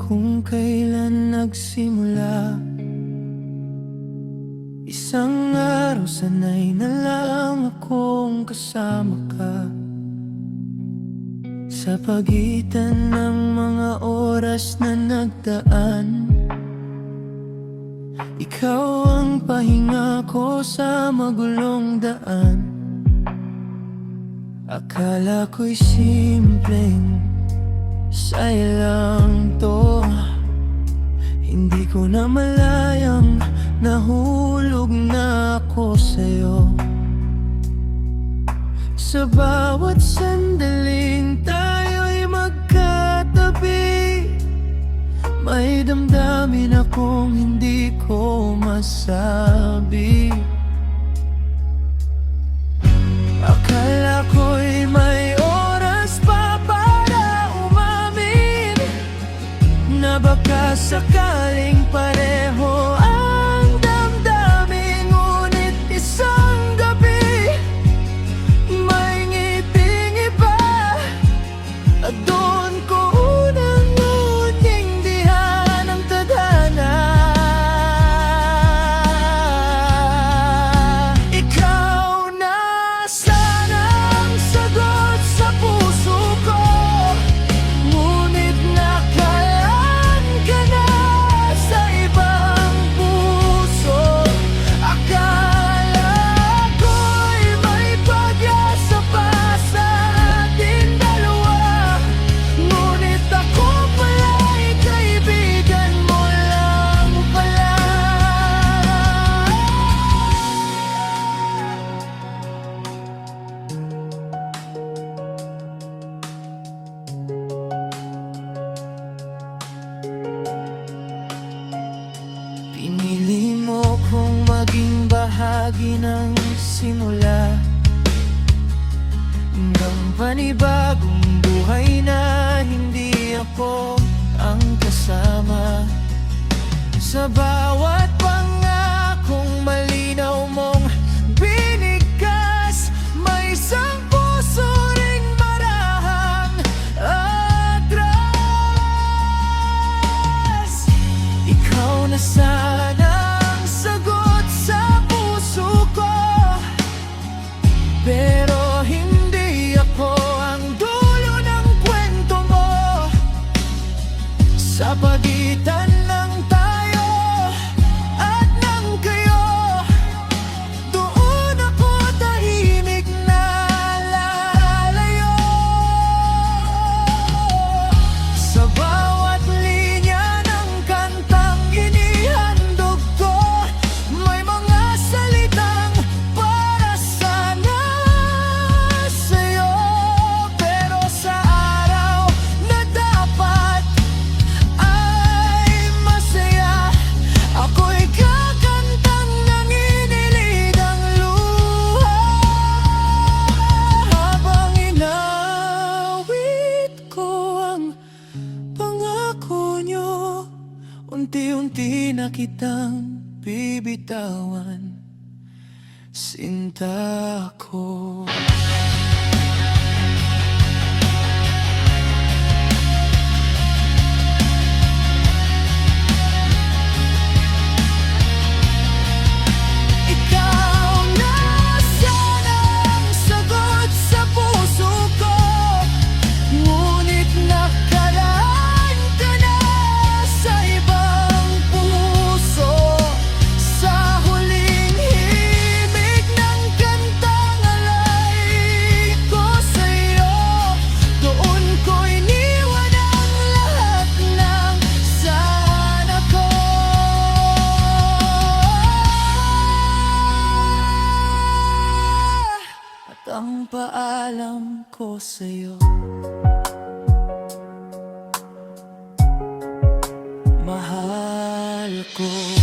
kung kailan nagsimula. Isang araw sanay na lang akong kasama ka, sa pagitan ng mga oras na nagdaan. Ikaw ang pahinga ko sa magulong daan. Akala ko'y simpleng saya lang to, hindi ko na malayang nahulog na ako sa'yo. Sa bawat sandaling tayo'y magkatabi, may damdamin akong hindi ko masabi. Akala ko'y may oras pa para umamin na baka sakaling pareho ang damdamin. Ngunit isang gabi, may ngiting iba, at doon ko unang naintindihan ang tadhana. Ikaw na sana ang sagot sa puso ko, ngunit nakalaan ka na sa ibang puso. Akala ko'y may pag-asa pa sa ating dalawa, ngunit ako pala'y kaibigan mo lang pala. Pinili mo kong maging bahagi ng simula, hanggang panibagong buhay na hindi ako ang kasama. Sa bawat pangakong malinaw mong binigkas, may isang puso ring marahang atras. Ikaw na sana ang sagot sa puso ko, pero hindi ako ang dulo ng kwento mo. Sa pagitan ng tayo at ng kayo, doon ako tahimik na lalayo. Sa bawat linya ng kantang inihandog ko, may mga salitang para sana sa'yo. Pero sa araw na dapat ay masaya, ako'y kakantang nanginginig ang luha, habang inawit ko ang pangako nyo. Unti-unti na kitang bibitawan, sinta ko. Ikaw na sana ang sagot sa puso ko, ngunit nakalaan ka na sa ibang puso. Sa huling himig ng kantang alay ko sa'yo, doon ko iniwan ang lahat ng sana ko. At ang paalam ko sa'yo, mahal ko.